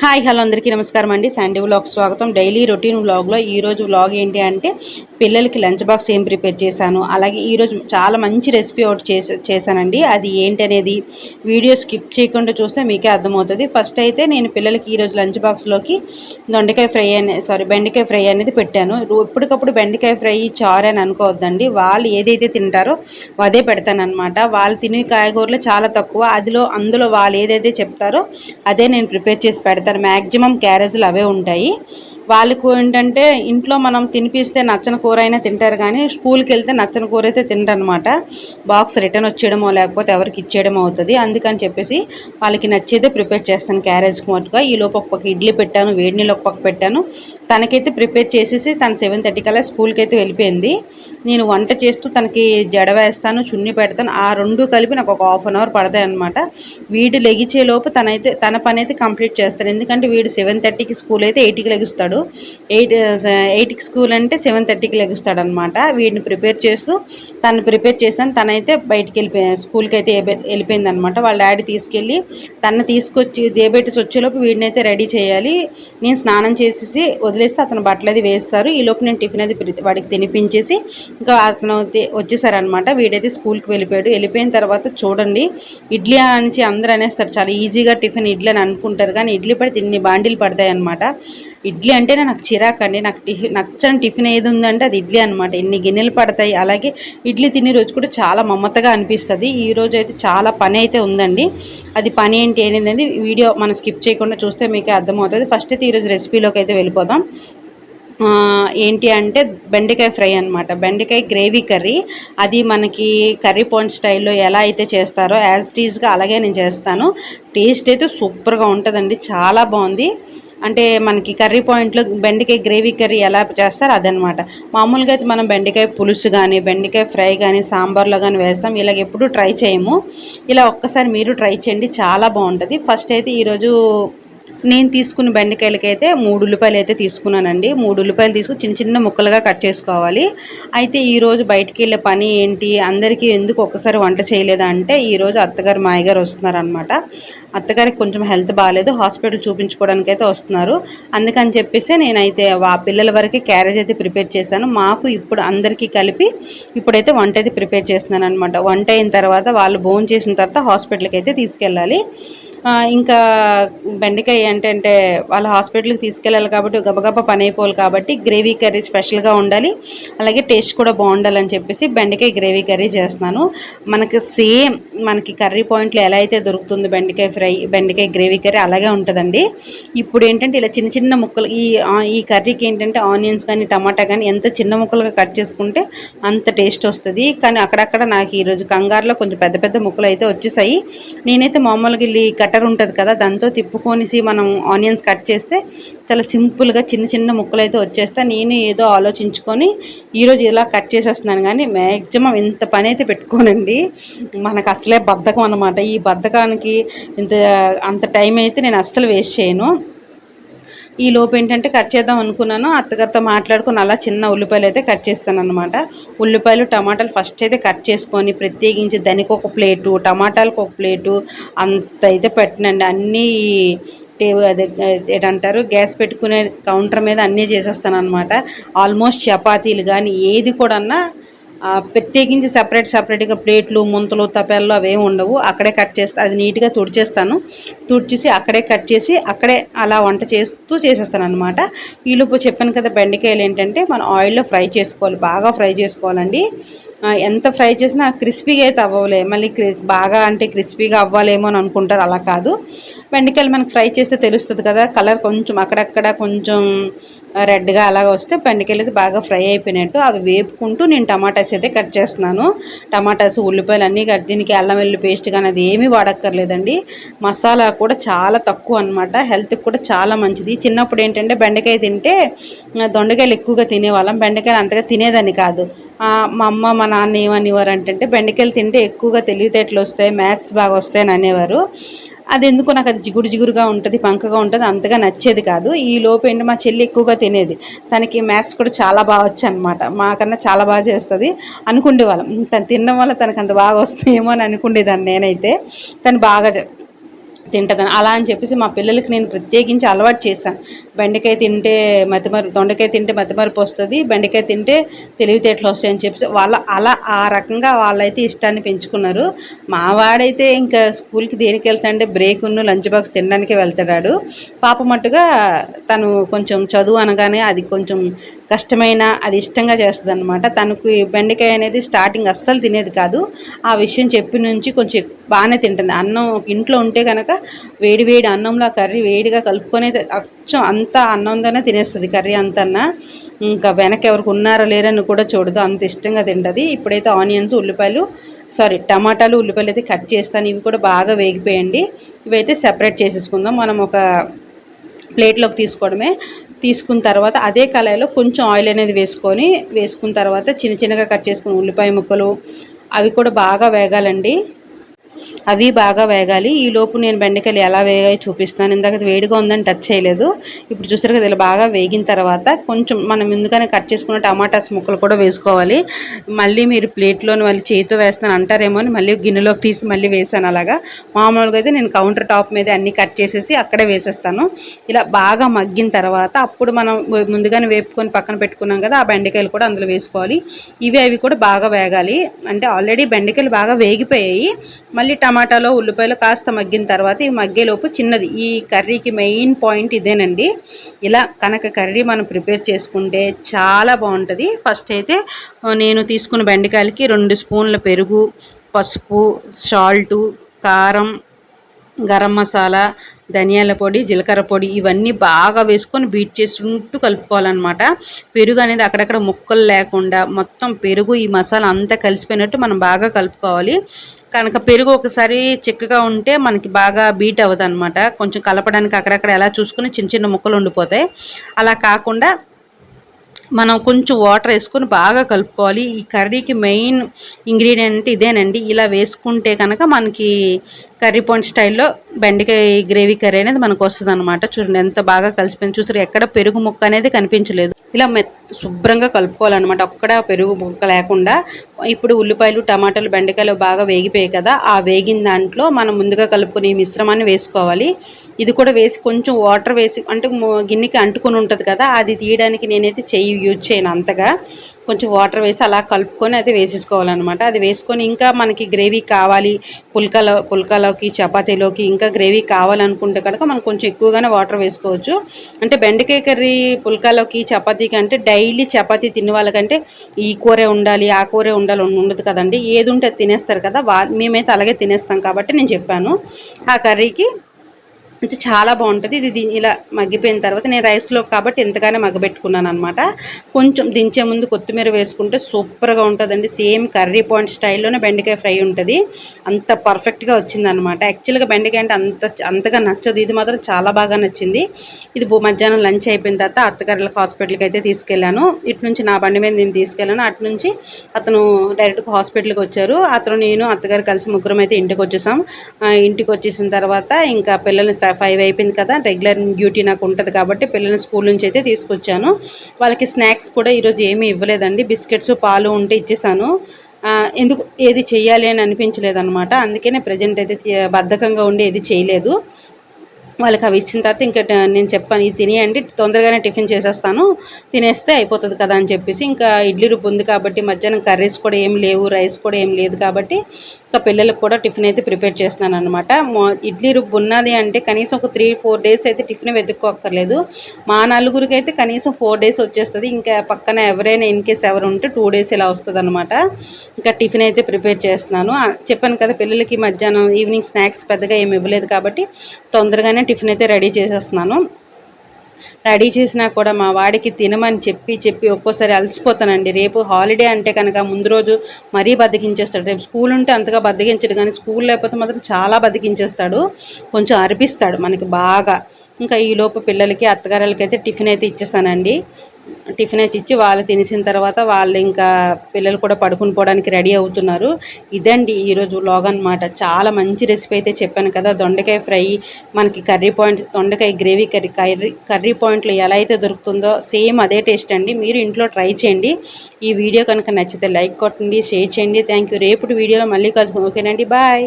Hi hello అందరికీ నమస్కారం అండి. సండే వ్లాగ్ స్వాగతం. డైలీ రొటీన్ వ్లాగ్లో ఈరోజు వ్లాగ్ ఏంటి అంటే పిల్లలకి లంచ్ బాక్స్ ఏం ప్రిపేర్ చేశాను, అలాగే ఈరోజు చాలా మంచి రెసిపీ ఒకటి చేశానండి. అది ఏంటి అనేది వీడియో స్కిప్ చేయకుండా చూస్తే మీకే అర్థమవుతుంది. ఫస్ట్ అయితే నేను పిల్లలకి ఈరోజు లంచ్ బాక్స్లోకి బెండకాయ ఫ్రై అనేది పెట్టాను. ఎప్పటికప్పుడు బెండకాయ ఫ్రై చారు అని అనుకోవద్దండి. వాళ్ళు ఏదైతే తింటారో అదే పెడతానమాట. వాళ్ళు తినే కాయగూరలు చాలా తక్కువ, అందులో వాళ్ళు ఏదైతే చెప్తారో అదే నేను ప్రిపేర్ చేసి పెడతాను. మ్యాక్సిమం క్యారేజీలు అవే ఉంటాయి. వాళ్ళకు ఏంటంటే ఇంట్లో మనం తినిపిస్తే నచ్చని కూర అయినా తింటారు, కానీ స్కూల్కి వెళ్తే నచ్చని కూర అయితే తింటారనమాట. బాక్స్ రిటర్న్ వచ్చేయడమో లేకపోతే ఎవరికి ఇచ్చేయడం అవుతుంది. అందుకని చెప్పేసి వాళ్ళకి నచ్చేదే ప్రిపేర్ చేస్తాను క్యారేజ్కి మట్టుగా. ఈలోపు ఒక పక్క ఇడ్లీ పెట్టాను, వేడి నీళ్ళు ఒక పక్క పెట్టాను. తనకైతే ప్రిపేర్ చేసేసి తను 7:30 కల్లా స్కూల్కి అయితే వెళ్ళిపోయింది. నేను వంట చేస్తూ తనకి జడ వేస్తాను, చున్నీ పెడతాను. ఆ రెండు కలిపి నాకు ఒక ½ అన్ అవర్ పడతాయి అనమాట. వీడు లెగిచేలోపు తన పని అయితే కంప్లీట్ చేస్తాను. ఎందుకంటే వీడు 7:30కి స్కూల్ అయితే 8కి లెగుస్తాడు. 8కి స్కూల్ అంటే 7:30కి లెగుస్తాడు అనమాట. వీడిని ప్రిపేర్ చేస్తూ తను ప్రిపేర్ చేశాను. తనైతే బయటికి స్కూల్కి అయితే వెళ్ళిపోయింది అనమాట. వాళ్ళ డాడీ తీసుకెళ్ళి తను తీసుకొచ్చి దేబెట్టేసి వచ్చేలోపు వీడినైతే రెడీ చేయాలి. నేను స్నానం చేసేసి వదిలేస్తే అతను బట్టలు అది వేస్తారు. ఈలోపు నేను టిఫిన్ అది వాడికి తినిపించేసి ఇంకా అతను వచ్చేసారనమాట. వీడైతే స్కూల్కి వెళ్ళిపోయిన తర్వాత చూడండి, ఇడ్లీ అని అందరూ అనేస్తారు చాలా ఈజీగా టిఫిన్ ఇడ్లీ అని అనుకుంటారు, కానీ ఇడ్లీ పడితే ఇన్ని బాండీలు పడతాయి అనమాట. ఇడ్లీ అంటేనే నాకు చిరాకండి. నాకు నచ్చని టిఫిన్ ఏది ఉందంటే అది ఇడ్లీ అనమాట. ఎన్ని గిన్నెలు పడతాయి. అలాగే ఇడ్లీ తినే రోజు కూడా చాలా మమ్మతగా అనిపిస్తుంది. ఈ రోజు అయితే చాలా పని అయితే ఉందండి. అది పని ఏంటి అనేది వీడియో మనం స్కిప్ చేయకుండా చూస్తే మీకే అర్థమవుతుంది. ఫస్ట్ అయితే ఈరోజు రెసిపీలోకి అయితే వెళ్ళిపోదాం. ఏంటి అంటే బెండకాయ ఫ్రై అనమాట. బెండకాయ గ్రేవీ కర్రీ. అది మనకి కర్రీ పాయింట్ స్టైల్లో ఎలా అయితే చేస్తారో యాజ్ టీజ్గా అలాగే నేను చేస్తాను. టేస్ట్ అయితే సూపర్గా ఉంటుందండి, చాలా బాగుంది. అంటే మనకి కర్రీ పాయింట్లో బెండకాయ గ్రేవీ కర్రీ ఎలా చేస్తారో అదనమాట. మామూలుగా అయితే మనం బెండకాయ పులుసు కానీ బెండకాయ ఫ్రై కానీ సాంబార్లో కానీ వేస్తాం. ఇలాగ ఎప్పుడూ ట్రై చేయము. ఇలా ఒక్కసారి మీరు ట్రై చేయండి, చాలా బాగుంటుంది. ఫస్ట్ అయితే ఈరోజు నేను తీసుకున్న బెండకాయలకైతే 3 ఉల్లిపాయలు అయితే తీసుకున్నానండి. 3 ఉల్లిపాయలు తీసుకుని చిన్న చిన్న ముక్కలుగా కట్ చేసుకోవాలి. అయితే ఈరోజు బయటికి వెళ్ళే పని ఏంటి, అందరికీ ఎందుకు ఒక్కసారి వంట చేయలేదా అంటే ఈరోజు అత్తగారు మాయగారు వస్తున్నారనమాట. అత్తగారికి కొంచెం హెల్త్ బాగాలేదు, హాస్పిటల్ చూపించుకోవడానికి అయితే వస్తున్నారు. అందుకని చెప్పేసి నేనైతే పిల్లల వరకే క్యారేజ్ అయితే ప్రిపేర్ చేశాను. మాకు ఇప్పుడు అందరికీ కలిపి ఇప్పుడైతే వంట అయితే ప్రిపేర్ చేస్తున్నాను అనమాట. వంట అయిన తర్వాత వాళ్ళు భోజనం చేసిన తర్వాత హాస్పిటల్కి అయితే తీసుకెళ్ళాలి. ఇంకా బెండకాయ ఏంటంటే వాళ్ళ హాస్పిటల్కి తీసుకెళ్ళాలి కాబట్టి గబగబా పని అయిపోవాలి కాబట్టి గ్రేవీ కర్రీ స్పెషల్గా ఉండాలి, అలాగే టేస్ట్ కూడా బాగుండాలని చెప్పేసి బెండకాయ గ్రేవీ కర్రీ చేస్తున్నాను. మనకి కర్రీ పాయింట్లో ఎలా అయితే దొరుకుతుంది బెండకాయ గ్రేవీ కర్రీ అలాగే ఉంటుందండి. ఇప్పుడు ఏంటంటే ఇలా చిన్న చిన్న ముక్కలు ఈ కర్రీకి ఏంటంటే ఆనియన్స్ కానీ టమాటా కానీ ఎంత చిన్న ముక్కలుగా కట్ చేసుకుంటే అంత టేస్ట్ వస్తుంది. కానీ అక్కడక్కడ నాకు ఈరోజు కంగారులో కొంచెం పెద్ద పెద్ద ముక్కలు అయితే వచ్చేసాయి. నేనైతే మామూలుగా కటర్ ఉంటుంది కదా, దాంతో తిప్పుకొనేసి మనం ఆనియన్స్ కట్ చేస్తే చాలా సింపుల్గా చిన్న చిన్న ముక్కలు అయితే వచ్చేస్తాయి. నేను ఏదో ఆలోచించుకొని ఈరోజు ఇలా కట్ చేసేస్తున్నాను, కానీ మ్యాక్సిమం ఇంత పని అయితే పెట్టుకోనండి. మనకు అసలే బద్ధకం అనమాట. ఈ బద్ధకానికి అంత టైం అయితే నేను అస్సలు వేస్ట్ చేయను. ఈ లోపు ఏంటంటే కట్ చేద్దాం అనుకున్నాను. అత్తగారితో మాట్లాడుకుని అలా చిన్న ఉల్లిపాయలు అయితే కట్ చేస్తాను అనమాట. ఉల్లిపాయలు టమాటాలు ఫస్ట్ అయితే కట్ చేసుకొని ప్రత్యేకించి దానికి ఒక ప్లేటు, టమాటాలకు ఒక ప్లేటు అంత అయితే పెట్టినండి. అన్నీ అదే ఏంటంటారు గ్యాస్ పెట్టుకునే కౌంటర్ మీద అన్నీ చేసేస్తాను అనమాట. ఆల్మోస్ట్ చపాతీలు కానీ ఏది కూడా ప్రత్యేకించి సపరేట్గా ప్లేట్లు ముంతలు తపెల్లో అవేమి ఉండవు. అక్కడే కట్ చేస్తా, అది నీట్గా తుడిచేసి అక్కడే కట్ చేసి అక్కడే అలా వంట చేసేస్తాను అనమాట. ఈలోపు చెప్పాను కదా, బెండకాయలు ఏంటంటే మనం ఆయిల్లో ఫ్రై చేసుకోవాలి, బాగా ఫ్రై చేసుకోవాలండి. ఎంత ఫ్రై చేసినా క్రిస్పీగా అయితే అవ్వలే, మళ్ళీ బాగా అంటే క్రిస్పీగా అవ్వాలేమో అని అనుకుంటారు, అలా కాదు. బెండకాయలు మనకు ఫ్రై చేస్తే తెలుస్తుంది కదా, కలర్ కొంచెం అక్కడక్కడ కొంచెం రెడ్గా అలాగ వస్తే బెండకాయలు అయితే బాగా ఫ్రై అయిపోయినట్టు. అవి వేపుకుంటూ నేను టమాటాస్ అయితే కట్ చేస్తున్నాను. టమాటాస్ ఉల్లిపాయలు అన్నీ దీనికి అల్లం వెల్లుల్లి పేస్ట్ కానీ అది ఏమీ వాడక్కర్లేదండి. మసాలా కూడా చాలా తక్కువ అనమాట, హెల్త్కి కూడా చాలా మంచిది. చిన్నప్పుడు ఏంటంటే బెండకాయ తింటే దొండకాయలు ఎక్కువగా తినేవాళ్ళం, బెండకాయలు అంతగా తినేదాన్ని కాదు. మా అమ్మ మా నాన్న ఏమనేవారు అంటే బెండకాయలు తింటే ఎక్కువగా తెలివితేటలు వస్తాయి, మ్యాథ్స్ బాగా వస్తాయని అనేవారు. అది ఎందుకో నాకు అది జిగురుగా ఉంటుంది, పంకగా ఉంటుంది, అంతగా నచ్చేది కాదు. ఈ లోపు ఏంటి మా చెల్లి ఎక్కువగా తినేది, తనకి మ్యాథ్స్ కూడా చాలా బాగా వచ్చు అనమాట. మాకన్నా చాలా బాగా చేస్తుంది అనుకునేవాళ్ళం. తను తినడం వల్ల తనకు అంత బాగా వస్తాయేమో అని అనుకునేదాన్ని నేనైతే. తను బాగా తింటుందని. అలా అని చెప్పేసి మా పిల్లలకి నేను ప్రత్యేకించి అలవాటు చేశాను. బెండకాయ తింటే దొండకాయ తింటే మతిమరుపు వస్తుంది, బెండకాయ తింటే తెలివితేటలు వస్తాయని చెప్పేసి ఆ రకంగా వాళ్ళైతే ఇష్టాన్ని పెంచుకున్నారు. మా వాడైతే ఇంకా స్కూల్కి దేనికి వెళ్తాడంటే బ్రేకును లంచ్ బాక్స్ తినడానికే వెళ్తాడు. పాప మట్టుగా తను కొంచెం చదువు అనగానే అది కొంచెం కష్టమైన అది ఇష్టంగా చేస్తుంది అనమాట. తనకు బెండకాయ అనేది స్టార్టింగ్ అస్సలు తినేది కాదు. ఆ విషయం చెప్పి నుంచి కొంచెం బాగానే తింటుంది. అన్నం ఇంట్లో ఉంటే కనుక వేడి వేడి అన్నంలో కర్రీ వేడిగా కలుపుకొని అచ్చం అంతా అన్నంతోనే తినేస్తుంది కర్రీ అంతన్నా. ఇంకా వెనక ఎవరికి ఉన్నారో లేరని కూడా చూడదు, అంత ఇష్టంగా తింటుంది. ఇప్పుడైతే ఆనియన్స్ టమాటాలు ఉల్లిపాయలు అయితే కట్ చేస్తాను. ఇవి కూడా బాగా వేగిపోయండి. ఇవైతే సెపరేట్ చేసేసుకుందాం. మనం ఒక ప్లేట్లోకి తీసుకున్న తర్వాత అదే కళాయిలో కొంచెం ఆయిల్ అనేది వేసుకున్న తర్వాత చిన్నగా కట్ చేసుకున్న ఉల్లిపాయ ముక్కలు అవి కూడా బాగా వేగాలండి. అవి బాగా వేగాలి. ఈలోపు నేను బెండకాయలు ఎలా వేగాయో చూపిస్తాను. ఇందాక వేడిగా ఉందని టచ్ చేయలేదు. ఇప్పుడు చూసారు కదా, ఇలా బాగా వేగిన తర్వాత కొంచెం మనం ముందుగానే కట్ చేసుకున్న టమాటాస్ ముక్కలు కూడా వేసుకోవాలి. మళ్ళీ మీరు ప్లేట్లోని మళ్ళీ చేతితో వేస్తాను అంటారేమో అని మళ్ళీ గిన్నెలోకి తీసి మళ్ళీ వేసాను. అలాగా మామూలుగా అయితే నేను కౌంటర్ టాప్ మీద అన్నీ కట్ చేసేసి అక్కడే వేసేస్తాను. ఇలా బాగా మగ్గిన తర్వాత అప్పుడు మనం ముందుగానే వేపుకొని పక్కన పెట్టుకున్నాం కదా, ఆ బెండకాయలు కూడా అందులో వేసుకోవాలి. అవి కూడా బాగా వేగాలి. అంటే ఆల్రెడీ బెండకాయలు బాగా వేగిపోయాయి. మళ్ళీ టమాటాలో ఉల్లిపాయలు కాస్త మగ్గిన తర్వాత ఈ మగ్గేలోపు చిన్నది ఈ కర్రీకి మెయిన్ పాయింట్ ఇదేనండి. ఇలా కనుక కర్రీ మనం ప్రిపేర్ చేసుకుంటే చాలా బాగుంటుంది. ఫస్ట్ అయితే నేను తీసుకున్న బెండకాయలకి 2 స్పూన్ల పెరుగు, పసుపు, సాల్టు, కారం, గరం మసాలా, ధనియాల పొడి, జీలకర్ర పొడి ఇవన్నీ బాగా వేసుకొని బీట్ చేసుకుంటూ కలుపుకోవాలన్నమాట. పెరుగు అనేది అక్కడక్కడ ముక్కలు లేకుండా మొత్తం పెరుగు ఈ మసాలా అంతా కలిసిపోయినట్టు మనం బాగా కలుపుకోవాలి. కనుక పెరుగు ఒకసారి చిక్కగా ఉంటే మనకి బాగా బీట్ అవ్వదు అనమాట. కొంచెం కలపడానికి అక్కడక్కడ ఎలా చూసుకుని చిన్న ముక్కలు ఉండిపోతాయి. అలా కాకుండా మనం కొంచెం వాటర్ వేసుకొని బాగా కలుపుకోవాలి. ఈ కర్రీకి మెయిన్ ఇంగ్రీడియంట్ ఇదేనండి. ఇలా వేసుకుంటే కనుక మనకి కర్రీ పాయింట్ స్టైల్లో బెండకాయ గ్రేవీ కర్రీ అనేది మనకు వస్తుంది అనమాట. చూడండి ఎంత బాగా కలిసిపోయింది. చూసారు, ఎక్కడ పెరుగు ముక్క అనేది కనిపించలేదు. ఇలా శుభ్రంగా కలుపుకోవాలన్నమాట, ఒక్కడ పెరుగు ముక్క లేకుండా. ఇప్పుడు ఉల్లిపాయలు, టమాటాలు, బెండకాయలు బాగా వేగిపోయాయి కదా, ఆ వేగిన దాంట్లో మనం ముందుగా కలుపుకొని ఈ మిశ్రమాన్ని వేసుకోవాలి. ఇది కూడా వేసి కొంచెం వాటర్ వేసి, అంటే గిన్నెకి అంటుకొని ఉంటుంది కదా, అది తీయడానికి నేనైతే యూజ్ చేయను అంతగా. కొంచెం వాటర్ వేసి అలా కలుపుకొని అయితే వేసేసుకోవాలన్నమాట. అది వేసుకొని ఇంకా మనకి గ్రేవీ కావాలి, పుల్కాలోకి చపాతీలోకి ఇంకా గ్రేవీ కావాలనుకుంటే కనుక మనం కొంచెం ఎక్కువగానే వాటర్ వేసుకోవచ్చు. అంటే బెండకాయ కర్రీ పుల్కాలోకి చపాతీకి అంటే డైలీ చపాతీ తినే వాళ్ళకంటే ఈ కూరే ఉండాలి, ఆ కూరే ఉండాలి ఉండదు కదండి. ఏది ఉంటే అది తినేస్తారు కదా, మేమైతే అలాగే తినేస్తాం కాబట్టి నేను చెప్పాను. ఆ కర్రీకి అంటే చాలా బాగుంటుంది. ఇది ఇలా మగ్గిపోయిన తర్వాత నేను రైస్లో కాబట్టి ఎంతగానే మగ్గబెట్టుకున్నాను అనమాట. కొంచెం దించే ముందు కొత్తిమీర వేసుకుంటే సూపర్గా ఉంటుందండి. సేమ్ కర్రీ పాయింట్ స్టైల్లోనే బెండకాయ ఫ్రై ఉంటుంది. అంత పర్ఫెక్ట్గా వచ్చిందనమాట. యాక్చువల్గా బెండకాయ అంటే అంతగా నచ్చదు, ఇది మాత్రం చాలా బాగా నచ్చింది. ఇది మధ్యాహ్నం లంచ్ అయిపోయిన తర్వాత అత్తగారులకు హాస్పిటల్కి అయితే తీసుకెళ్ళాను. ఇటు నుంచి నా బండి మీద నేను తీసుకెళ్ళాను. అటు నుంచి అతను డైరెక్ట్గా హాస్పిటల్కి వచ్చారు. నేను అత్తగారు కలిసి ముగ్గురం అయితే ఇంటికి వచ్చేసాం. ఇంటికి వచ్చేసిన తర్వాత ఇంకా పిల్లల్ని 5 అయిపోయింది కదా, రెగ్యులర్ డ్యూటీ నాకు ఉంటుంది కాబట్టి పిల్లల్ని స్కూల్ నుంచి అయితే తీసుకొచ్చాను. వాళ్ళకి స్నాక్స్ కూడా ఈరోజు ఏమీ ఇవ్వలేదండి. బిస్కెట్స్, పాలు ఉంటే ఇచ్చేసాను. ఎందుకు ఏది చెయ్యాలి అని అనిపించలేదన్నమాట. అందుకనే ప్రజెంట్ అయితే బద్ధకంగా ఉండి ఏది చేయలేదు. వాళ్ళకి అవి ఇచ్చిన తర్వాత ఇంకా నేను చెప్పాను, ఇది తినేయండి, తొందరగానే టిఫిన్ చేసేస్తాను, తినేస్తే అయిపోతుంది కదా అని చెప్పేసి. ఇంకా ఇడ్లీ రుబ్బు ఉంది కాబట్టి మధ్యాహ్నం కర్రీస్ కూడా ఏం లేవు, రైస్ కూడా ఏం లేదు కాబట్టి ఇంకా పిల్లలకు కూడా టిఫిన్ అయితే ప్రిపేర్ చేస్తున్నాను అనమాట. ఇడ్లీ రుబ్బు ఉన్నది అంటే కనీసం ఒక 3-4 డేస్ అయితే టిఫిన్ వెతుక్కోక్కర్లేదు. మా నలుగురికి అయితే కనీసం 4 డేస్ వచ్చేస్తుంది. ఇంకా పక్కన ఎవరైనా ఇన్ కేస్ ఎవరు ఉంటే 2 డేస్ ఇలా వస్తుంది అనమాట. ఇంకా టిఫిన్ అయితే ప్రిపేర్ చేస్తున్నాను. చెప్పాను కదా, పిల్లలకి మధ్యాహ్నం ఈవినింగ్ స్నాక్స్ పెద్దగా ఏమి ఇవ్వలేదు కాబట్టి తొందరగానే టిఫిన్ అయితే రెడీ చేసేస్తున్నాను. రెడీ చేసినా కూడా మా వాడికి తినమని చెప్పి ఒక్కోసారి అలసిపోతానండి. రేపు హాలిడే అంటే కనుక ముందు రోజు మరీ బద్దకించేస్తాడు. రేపు స్కూల్ ఉంటే అంతగా బద్దకించడు, కానీ స్కూల్ లేకపోతే మాత్రం చాలా బద్దకించేస్తాడు, కొంచెం అరిపిస్తాడు మనకి బాగా. ఇంకా ఈలోపు పిల్లలకి అత్తగారులకైతే టిఫిన్ అయితే ఇచ్చేసానండి. టిఫిన్ అయితే ఇచ్చి వాళ్ళు తినేసిన తర్వాత వాళ్ళు ఇంకా పిల్లలు కూడా పడుకుని పోవడానికి రెడీ అవుతున్నారు. ఇదండి ఈరోజు వ్లాగ్ అనమాట. చాలా మంచి రెసిపీ అయితే చెప్పాను కదా, దొండకాయ ఫ్రై మనకి దొండకాయ గ్రేవీ కర్రీ పాయింట్లో ఎలా అయితే దొరుకుతుందో సేమ్ అదే టేస్ట్ అండి. మీరు ఇంట్లో ట్రై చేయండి. ఈ వీడియో కనుక నచ్చితే లైక్ కొట్టండి, షేర్ చేయండి. Thank you. రేపటి వీడియోలో మళ్ళీ కలుసుకుందాం. ఓకేనండి, బాయ్.